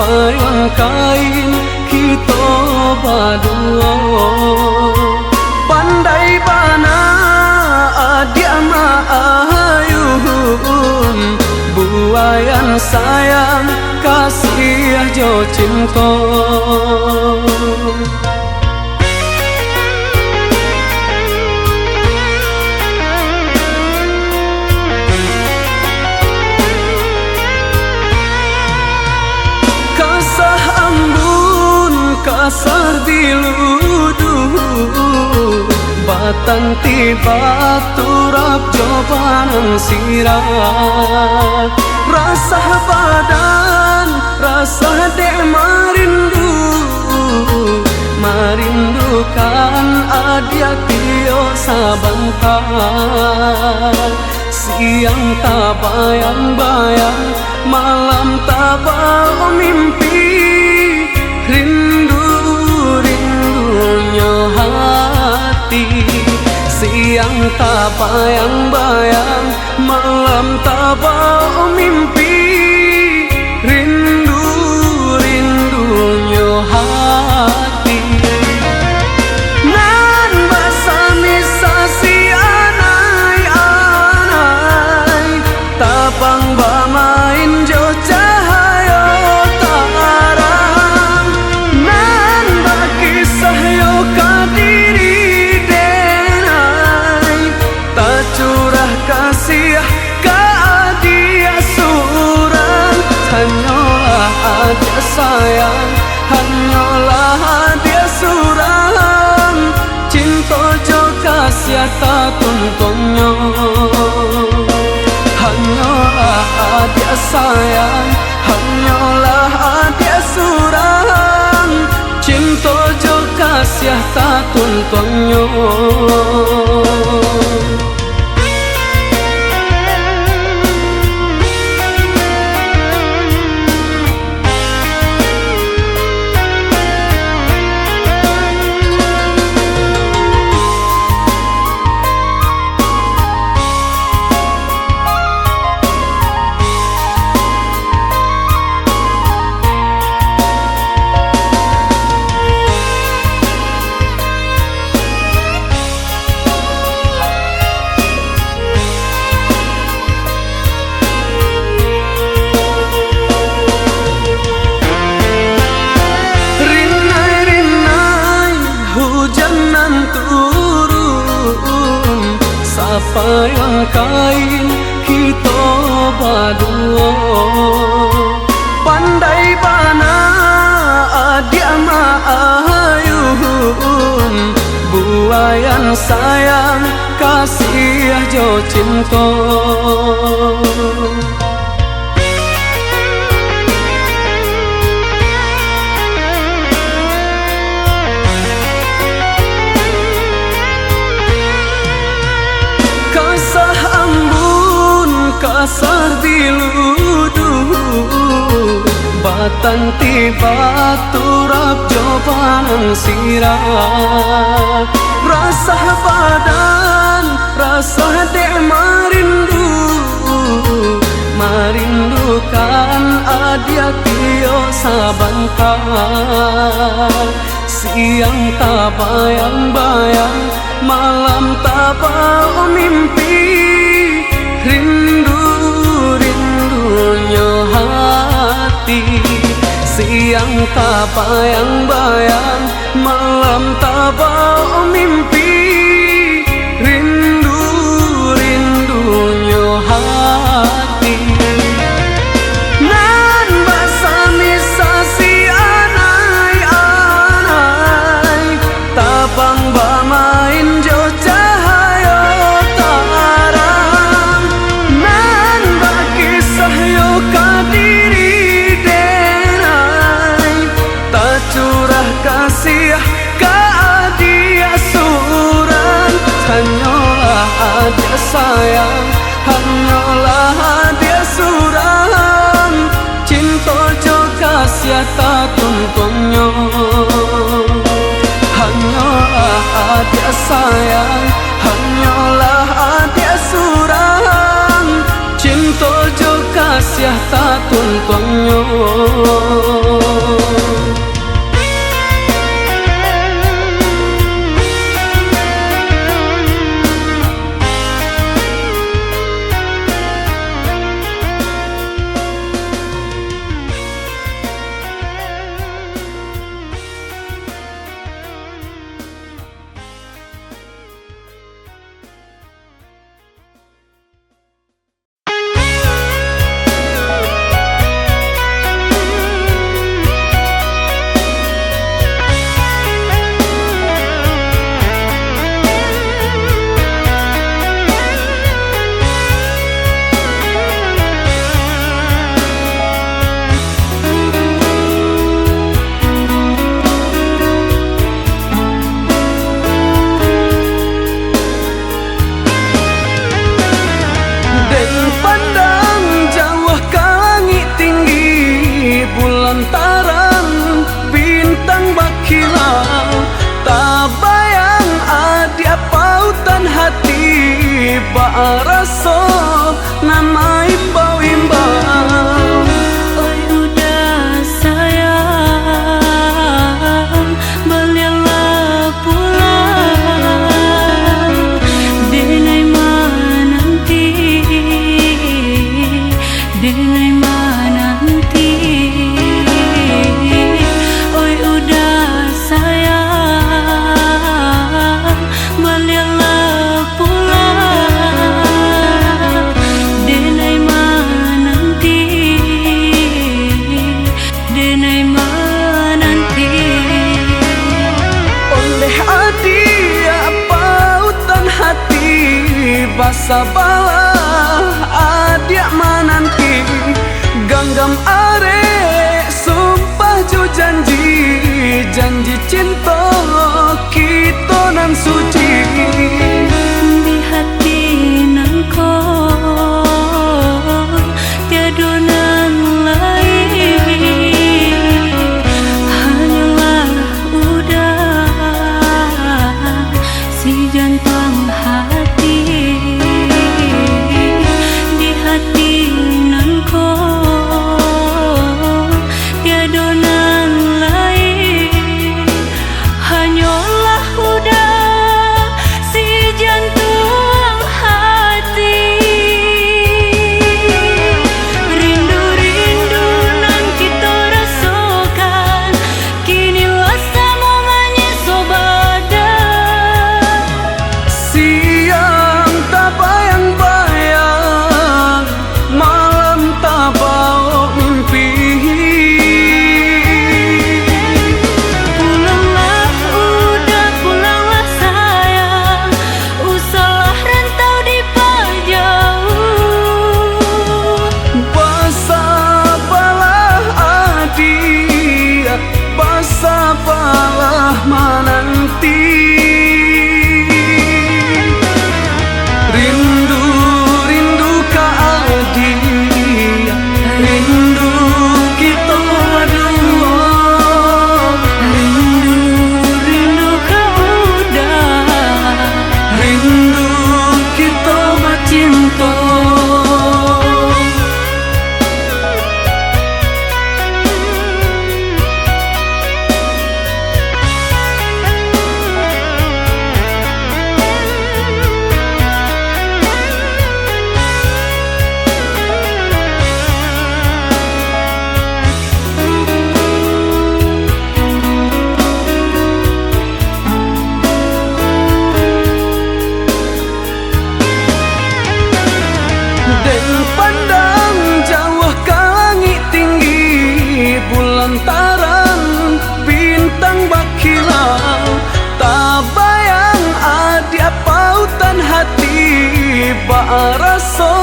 sapayang kain kita berdua. Pandai bana adia maayun, buayan sayang kasih jo cinta. Kasar diluduh batang tiba turap jawaban sirah. Rasa badan rasa dek marindukan adia tio sabantar. Siang tak bayang-bayang, malam tak bau mimpi, rindunya hati. Siang tak bayang-bayang, malam tak bau mimpi, rindunya hati. Nan basami sasi anai-anai, tapang bamain jo cahaya tarang. Nan bakisah yo kadiri denai, tak curah kasih ka adia surang. Hanyalah adia sayang, hanyalah adia surang, cinta jo kasih tak tuntunnya. Hanyalah adia sayang, hanyalah adia surang, cinta jo kasih tak tuntunnya. Sapayang kain kita berdua. Pandai bana adia maayun, buayan sayang kasih jo cinta. Kasar diluduh batang tiba turap jawaban sirah. Rasa badan rasa dek marindukan adia tio sabantar. Siang tak bayang-bayang, malam tak bau mimpi, rindunya hati. Siang tak bayang-bayang, malam tak bau mimpi, rindunya hati. Nan basami sasi anai-anai, tapang bamain jo cahaya tarang. Nan bakisah yo kadiri denai, tak curah kasih ka adia surang. Hanyalah adia sayang, hanyalah adia surang, cinta jo kasih tak tuntunnya. Hanyalah adia sayang, hanyalah adia surang, cinta jo kasih tak tuntunnya. Baraso namai bau imbau. Oi udah sayang, balialah pulang. Denai menanti, denai menanti. Oi udah sayang, balialah pulang. Denai menanti, denai menanti. Oleh adia pautan hati, basa balah adia menanti. Ganggam are sumpah ju janji, janji cinta kita nan suci. Di hati nangko tiada nan lain, hanyalah udah si jantung hati. Di hati nangko tiada nan lain, hanyalah udah si jantung hati. Rindu-rindu nan kita rasakan, kini rasa momennya sobadan. Siang tak bayang-bayang, malam tak bau mimpi. Pulanglah udah, pulanglah sayang, usahlah rantau di pajauh. Basa balah adia, basa balah menanti. Rindu, rindu ka adia, rindu kita berdua. Rindu, rindu kau udah, Rindu kita bercinta. Dan pandang jauh ke langit tinggi, bulan tarang bintang berkilau. Tak bayang adia pautan hati, baraso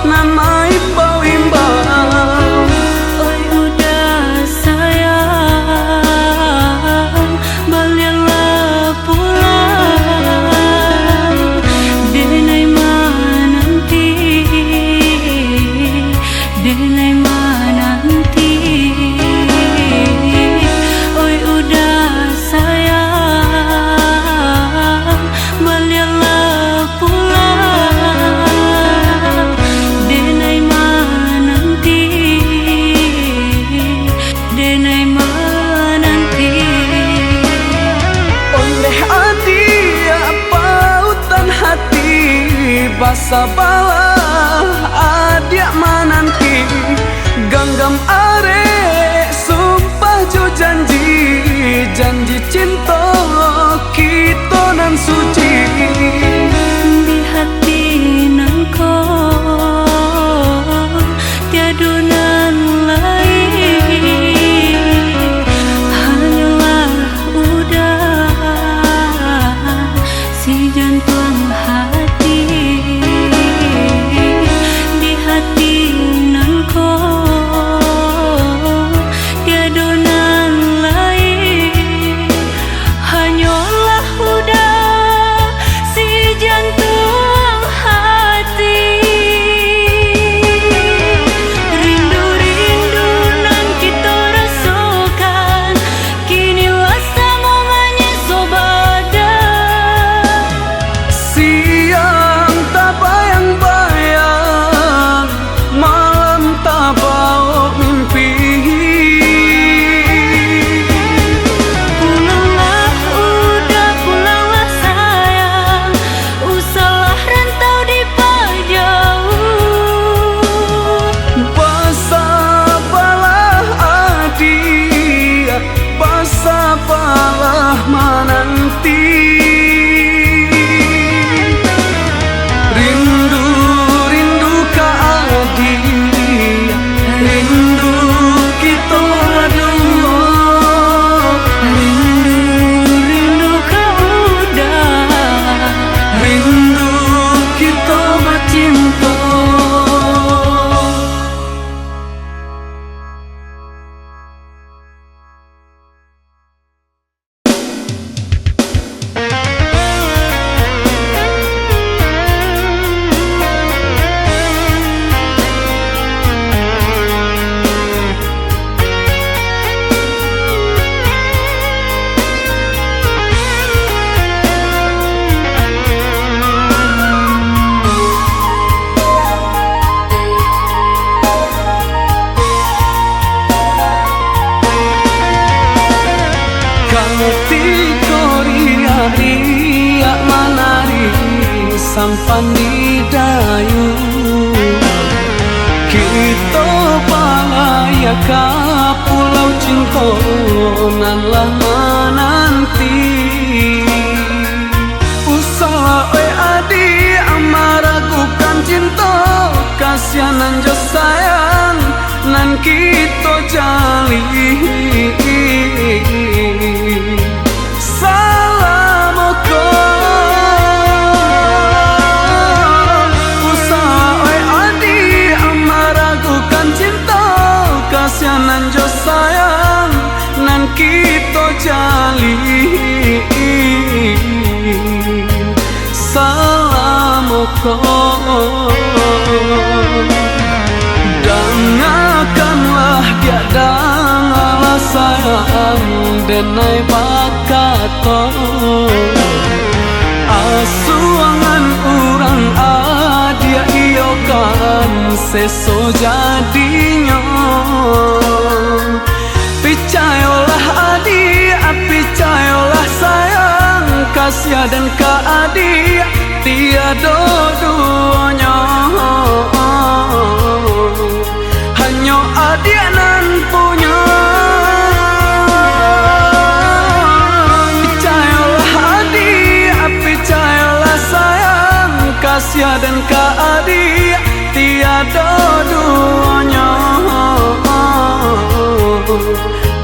namai bau imbau. oi udah sayang, balialah pulang. Denai menanti, denai menanti. Oi udah sayang, balialah pulang. Denai menanti, denai menanti. Oleh adia pautan hati, basa balah adia menanti. Ganggam are sumpah ju janji, janji cinta kita nan suci. Di hati nangko tiada nan lain, hanyalah udah si jantung hati. Di hati nangko sampan di dayu kita bahaya ka pulau cinta nan lama nanti usaha adi amaragukan cinta kasihanan jo sayang nan kita jali kasihanan jo sayang nan kita jali salamoko dangakanlah dia dangalah sayang denai bakato asuangan urang adia iyo kan seso jadinya picayolah adi picayolah sayang kasih dan keadi tiada duanya hanya adi nan punya picayolah adi picayolah sayang kasih dan keadi tiada duanya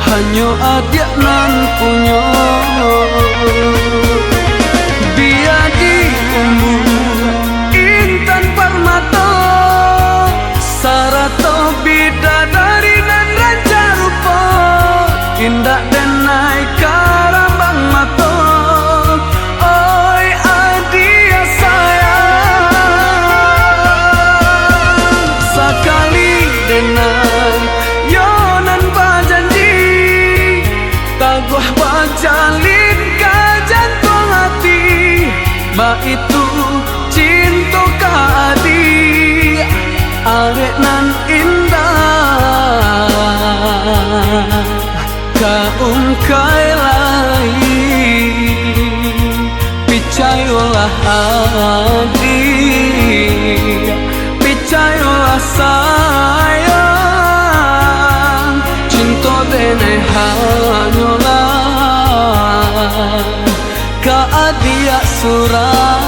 hanya adik nan punya biar di umur intan permata sarato bidadari nan raja rupa indah dan naik karambang mata oi adia sayang sekali dengan yonan bajanji taguh bajalin ka jantung hati ba itu cinta ka adi arek nan indah ka ungkai lain picayolah adi picayolah sayang cinta denai hanyolah ka adia surah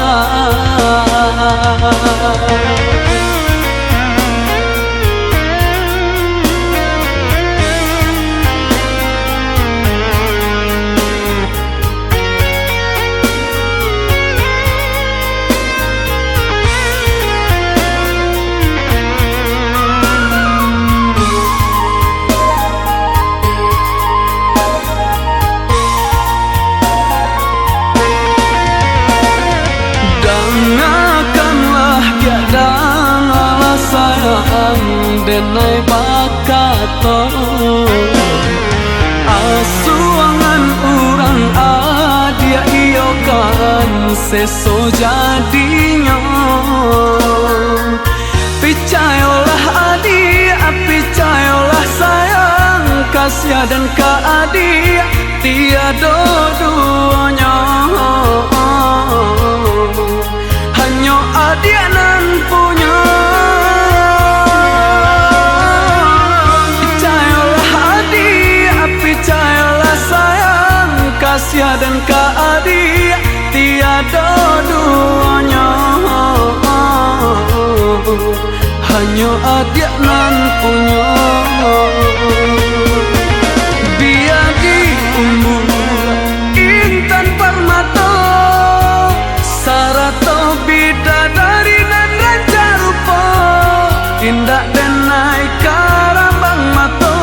denai bakato asuangan urang adia iyo kan seso jadinya picayolah adi picayolah sayang kasih dan keadi tiada duanya hanya adia nan punya kasih dan keadi tiada duanya hanya adik nan punya biar di umur intan permata sarato bidadari nan raja rupa indah dan naik karambang mata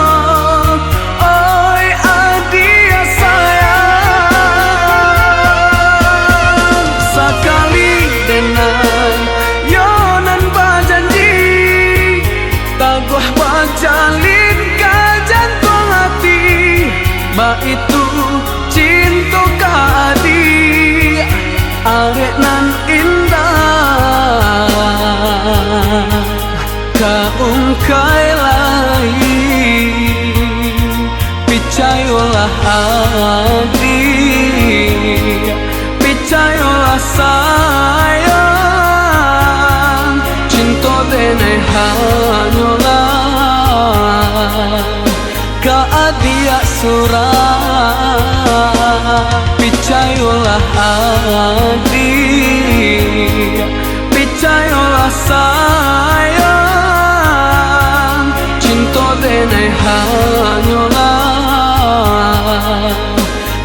jalin ka jantung hati ba itu cinta ka adi arek nan indah ka ungkai lain picayolah adi picayolah sayang dia surah picayolah adik, picayolah sayang, cinta denai hanyolah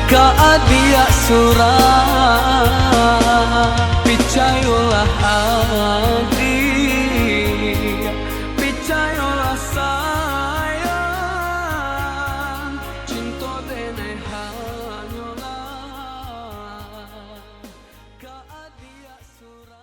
ka dia surah picayolah adik, picayolah sayang, cinta denai hanyolah ka dia surah.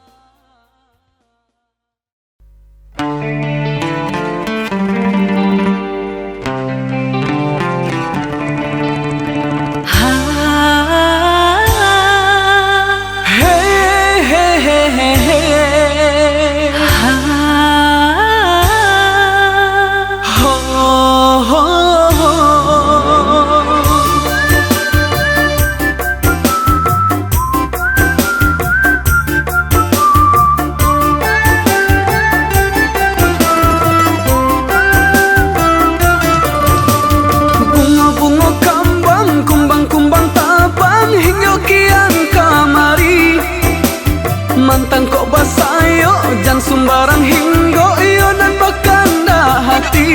Mantang kok basayo jangan sembarang hinggo iyo dan bakanda hati.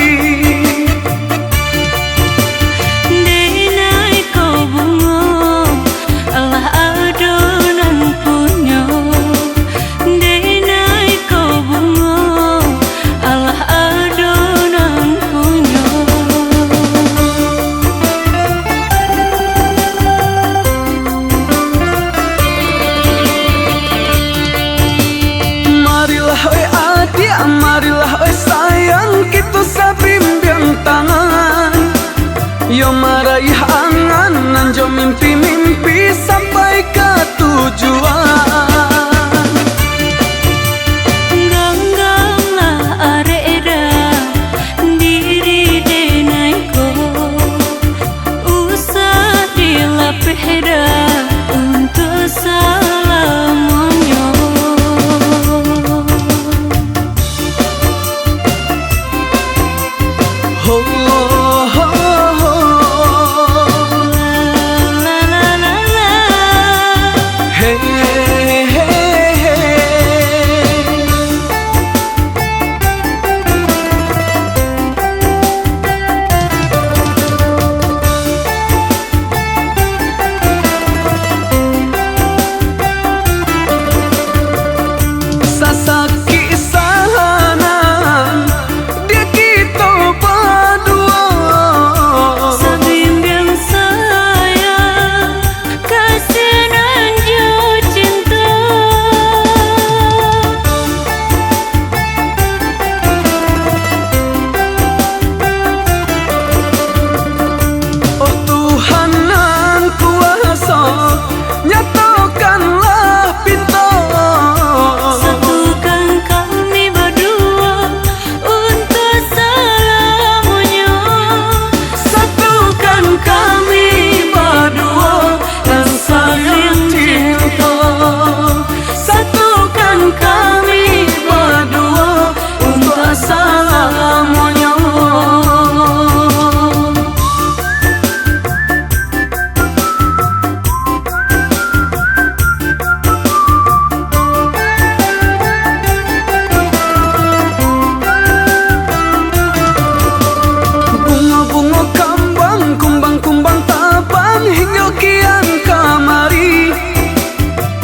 Denai kau bungo Allah adonan punyo. Denai kau bungo Allah adonan punyo. Marilah oi sayang kita sabimbiang tangan, yo maraih angan nanjo mimpi-mimpi sampai ke tujuan. Gangganglah areda diri denai ko, usah dilapehda untuk salamonyo.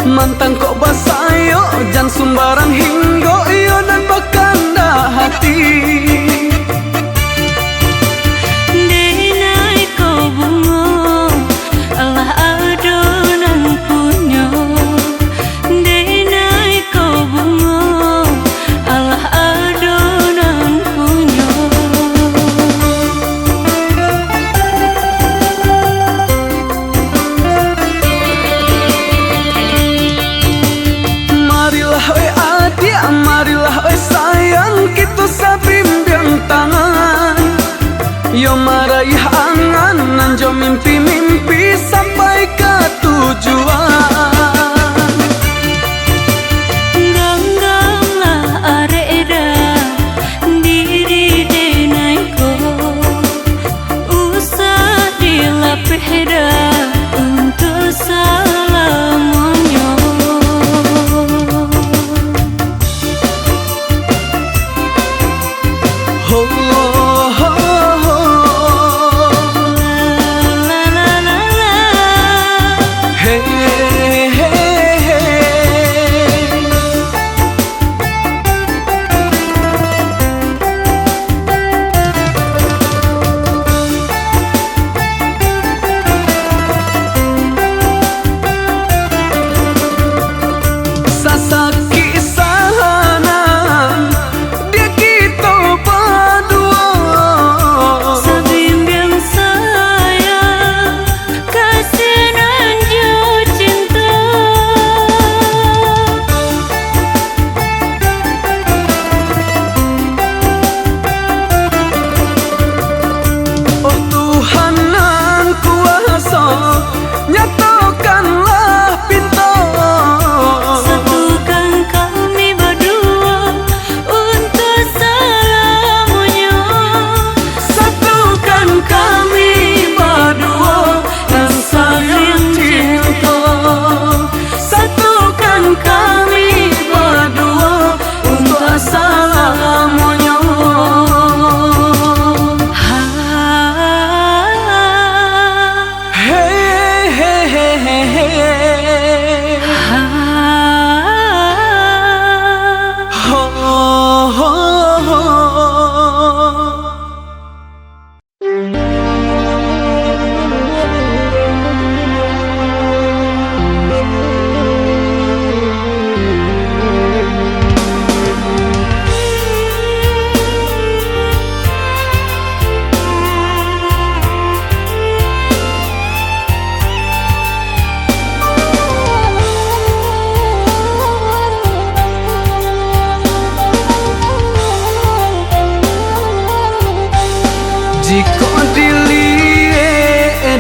Mantang kok basayo jangan sembarang hinggo iyo dan bakanda hati. Denai kau bungo Allah adonan punyo. Denai kau bungo Allah adonan punyo. Marilah oi sayang kita sabimbiang tangan, yo maraih angan nanjo mimpi-mimpi sampai ke tujuan. Gangganglah areda diri denai ko, usah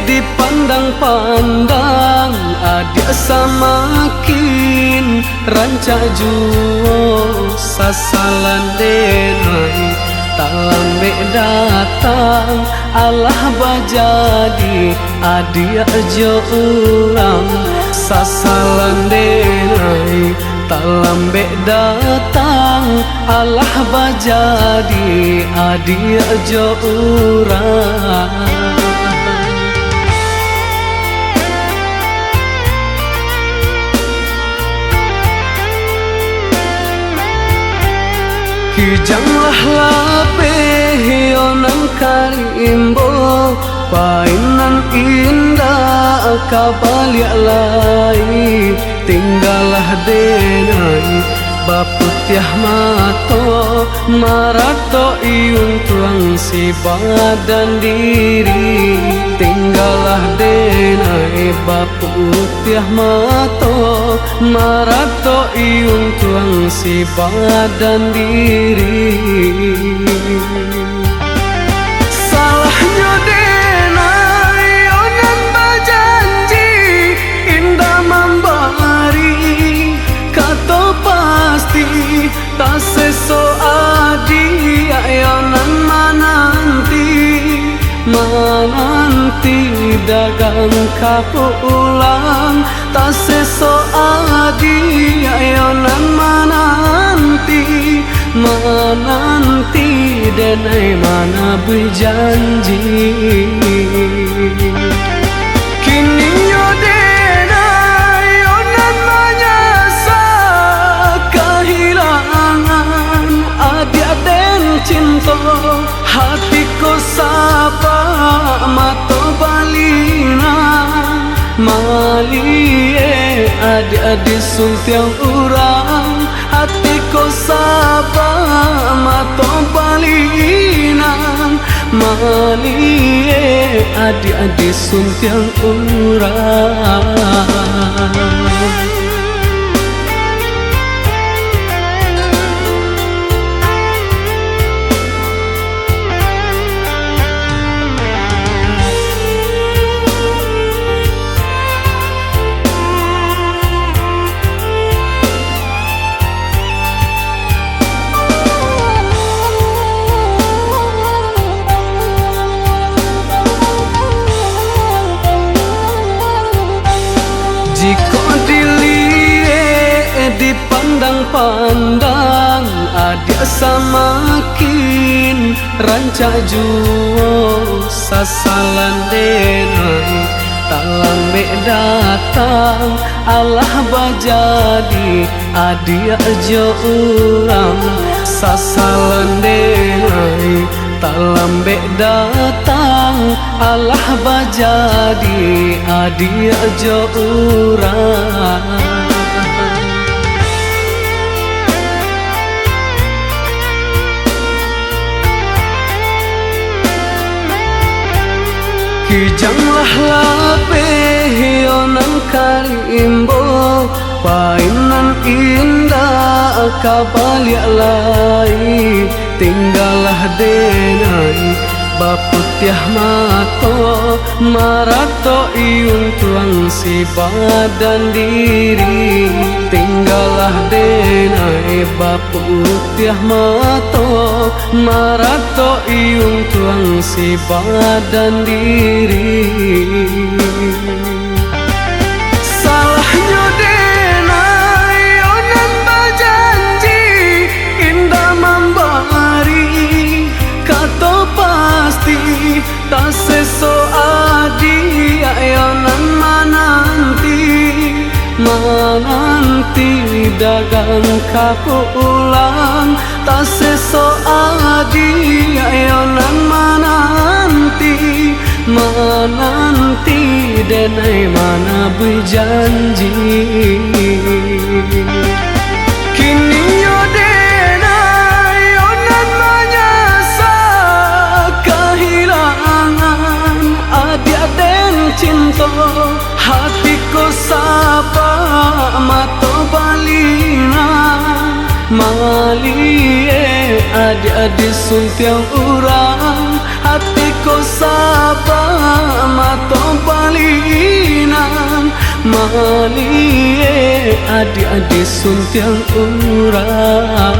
dipandang-pandang adia samakin rancak juo sasalan denai tak lambe datang Allah bajadi adia jo urang sasalan denai tak lambe datang Allah bajadi adia jo urang. Kijanglah lape yonan karimbo painan indah kabaliak lai tinggalah denai baputiah mato marato iun tuang si badan diri tinggalah denai baputiah mato marato iun tuang si badan diri. Salahnya denai onan bajanji indah membari kato pasti tak seso adi ayonan mananti dagang kapulang tak seso adi ayonan mananti denai mana berjanji kini yo denai onan menyasa kehilangan adia den cinta hatiku sapa mato balina malie adik-adik suntiang urang hatiku sapa mato balina malie adik-adik suntiang urang. Jika dilihat dipandang-pandang adia samakin rancak juo sasalan denai tak lambe datang Allah bajadi adia jo urang sasalan denai tak lambe datang Allah bajadi adia jo urang. Kijanglah lape yonan karimbo painan indah kabaliak lai tinggalah denai baputiah mato marato iun tuang si badan diri tinggalah denai baputiah mato marato iun tuang si badan diri. Salahnya denai onan bajanji indah membari kato pasti tak seso adi ayonan mananti dagang kapulang tak seso adi ayonan mananti denai mana berjanji kini yo denai onan menyasa kehilangan adia den cinta hatiku sapa mato balina malie adik-adik suntiang urang hatiku sapa mato Malie adik-adik suntiang urang.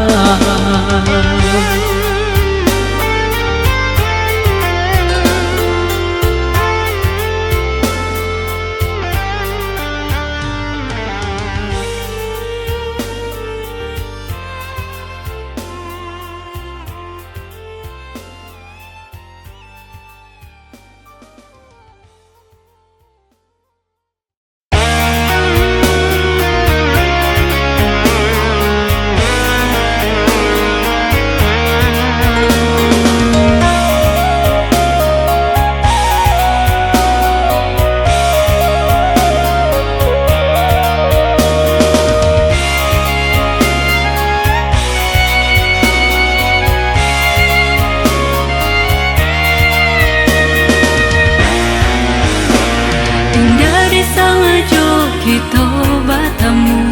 Kita bertemu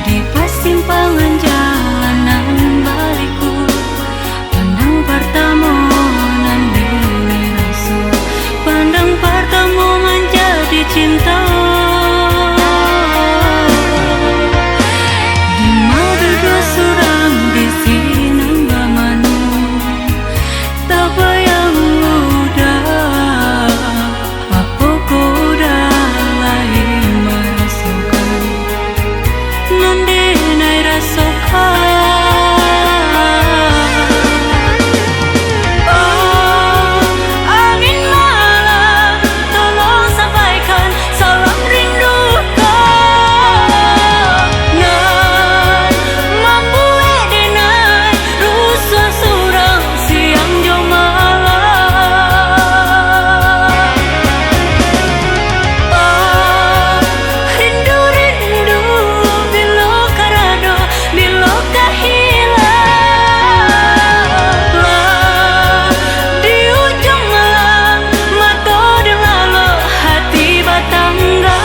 di persimpangan jalanan balikku. Pandang pertemuan beli rasa, pandang pertemuan jadi cinta. Di madu dua surang di sini bamanu, tak bayang udah apa kuda lain merasakan. Nanti naik rasakan. Oh, angin malam, tolong sampaikan salam rinduku. Nan mampu denai rusuh surang siang jo malam. Oh, rindu-rindu bila karado, bila kahilang. Lah, di ujung malam, mata delalo hati batangga.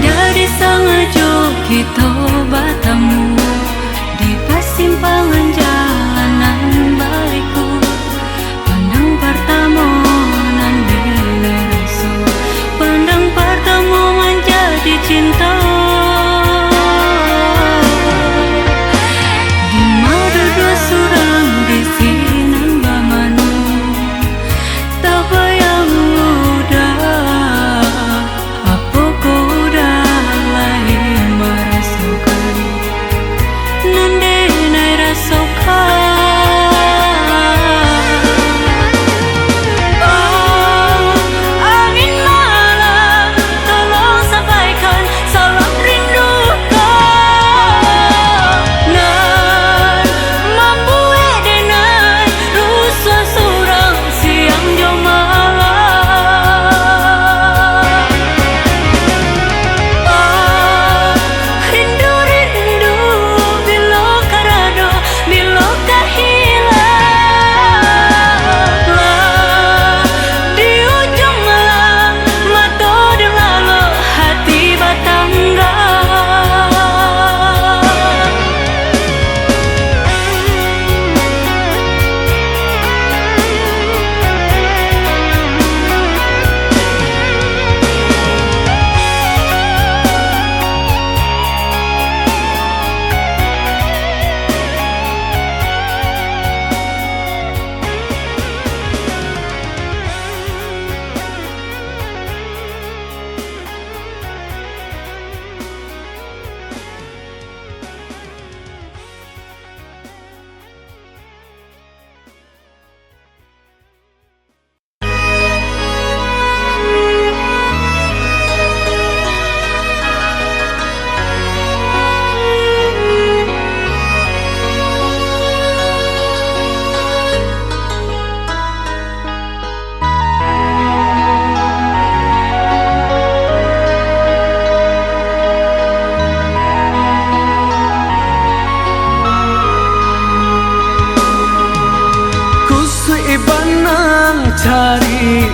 Dari sengaja kita bertemu di persimpangan jalanan balikku. Pandang pertemuan beli rasa, pandang pertemuan jadi cinta. Di madu dua surang di sini bamanu, tak bayang udah apa kuda lain merasakan.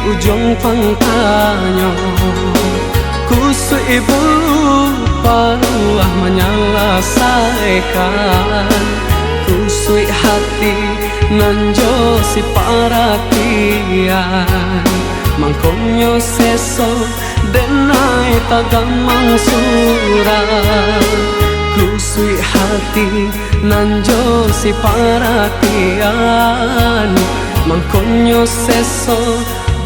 ujung pangkanya. Kusuk ibu paruah menyelesaikan. Kusuk hati nanjo si perhatian. Mangkonyo seso denai tagamang surat. Kusuk hati nanjo si perhatian. Mangkonyo seso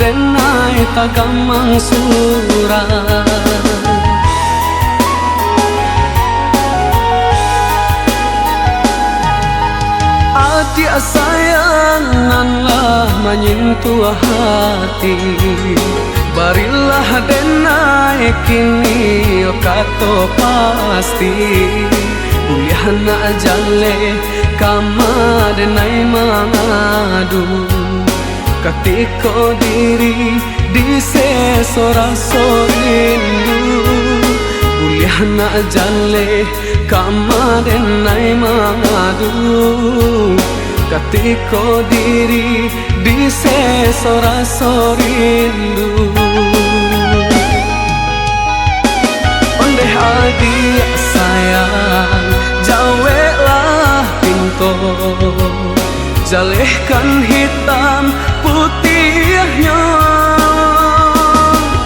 denai tagamang surat. Adik sayanganlah menyentuh hati. Barilah denai kini kato pasti. Kuliah nak jale kama denai mangadu. Ketiko diri di sesora rindu. Kuliah nak jale kama denai mangadu. Ketiko diri di sesora rindu. Ondeh adik sayang, jawelah pinto. Jalehkan hitam putihnya.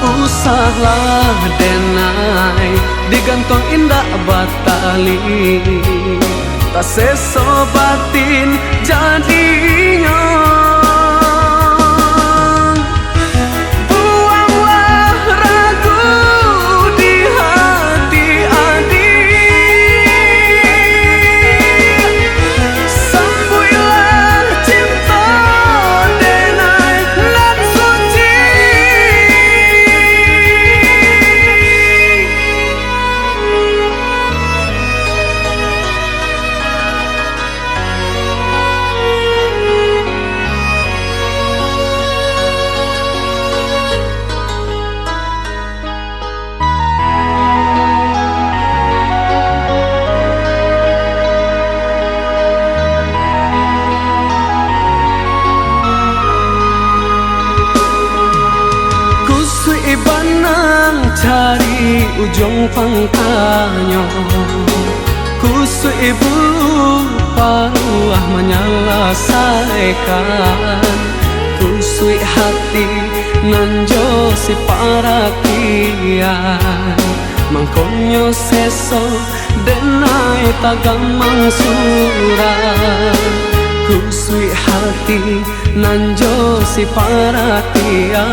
Usahlah denai digantung indah batali. Tak sesobatin jadinya. Buanglah ragu di hati adik. Sambuilah cinta denai nan suci. Ibanang cari ujung pangkanya. Kusuk ibu paruah menyelesaikan. Kusuk hati nanjo si perhatian. Mangkonyo seso denai tagamang surat. Kusuk hati nanjo si perhatian.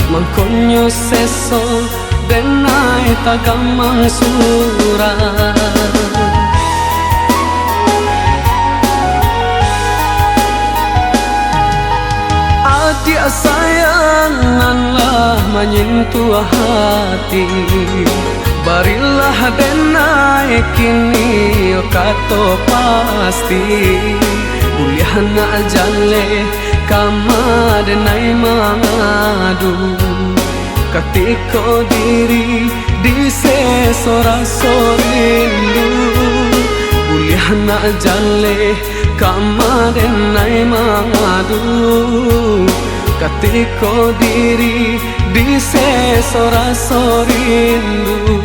Mangkonyo seso denai tagamang surat. Adik sayanganlah menyentuh hati. Barilah denai kini kato pasti. Kuliah nak jale kama denai mangadu. Ketiko diri di sesora rindu. Kuliah nak jale kama denai mangadu. Ketiko diri di sesora rindu.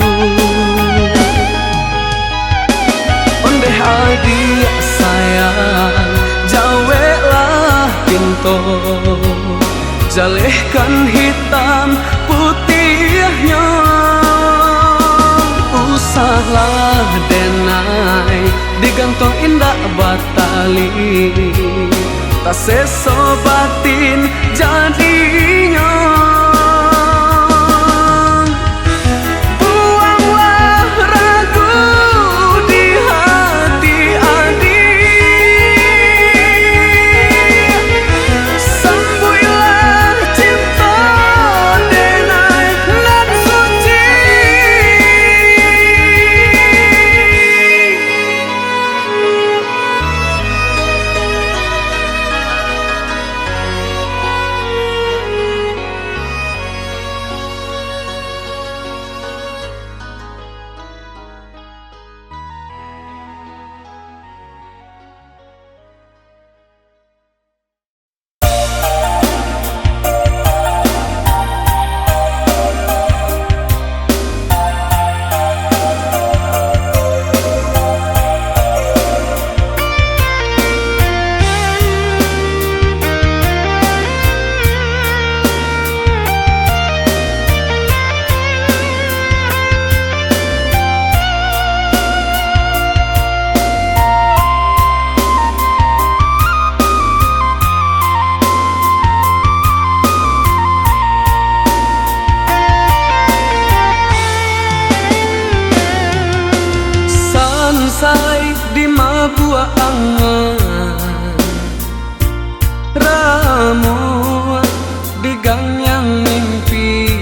Ondeh adik sayang, jawelah pinto. Jalehkan hitam putihnya. Usahlah denai digantung indah batali. Tak sesobatin jadinya. Buanglah ragu di hati adik. Sambuilah cinta denai nan suci. angan ramu di gang yang mimpi.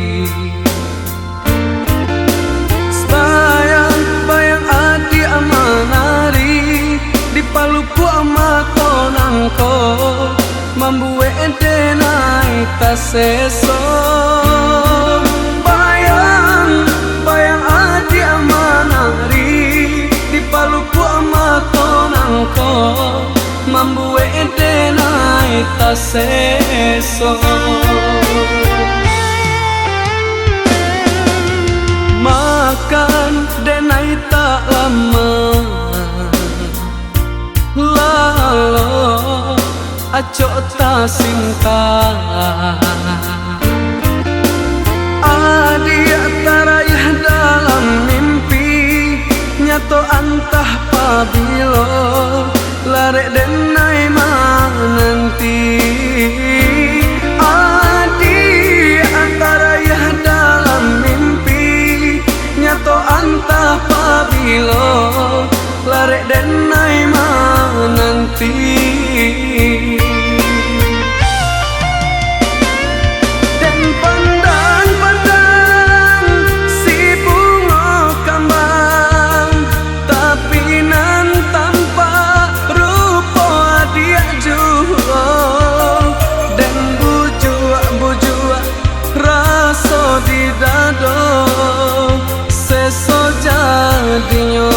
Bayang adi amanari di paluku ama konangko mambuwe denai taseso. Bayang adi amanari di paluku ama konangko mambuwe denai taseso. Makan denai tak lama lalu acok tak cinta. Adia tarayah dalam mimpi nyato antah pabilo larek denai nanti. Adia tarayah dalam mimpi nyato antah pabilo larek denai nanti. Dan pandang-pandang si bunga kambang, tapi nan tanpa rupa dia jua. Dan bujua raso di dado seso jadinya.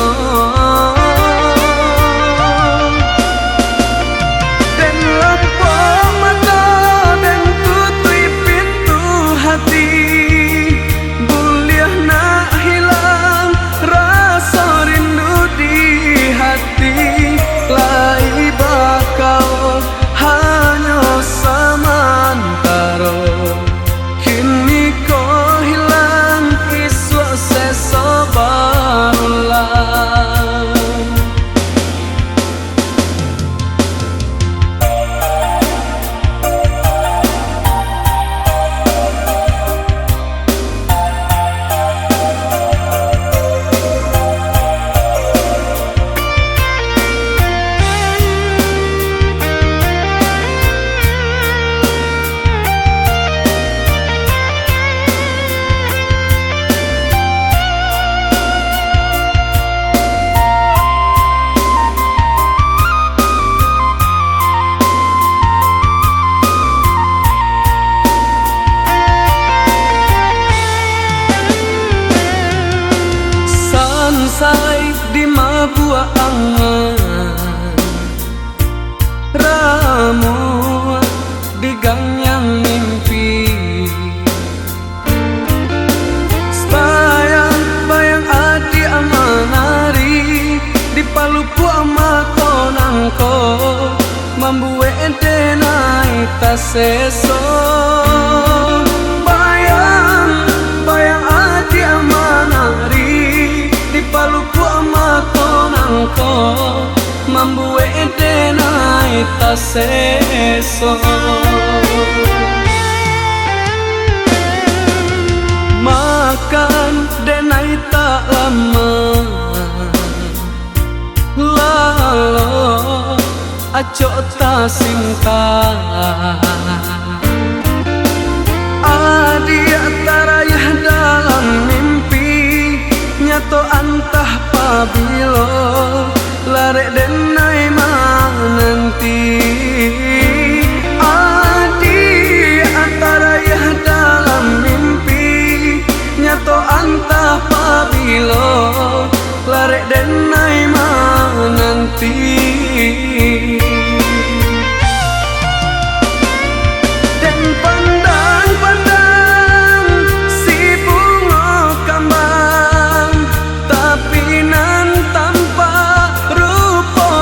Di mabua angan ramu di gang yang mimpi. Bayang adi amanari di paluku ama konangko mambuwe denai taseso. Bayang adi amanari di paluku ama konangko mambuwe denai taseso. Makan denai tak lama lalu acok tak cinta. Adia tarayah dalam mimpi nyato antah pabilo larek denai nanti. Adia tarayah dalam mimpi nyato antah pabilo larek denai nanti. Dan pandang-pandang si bunga kambang, tapi nan tanpa rupa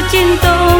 cinta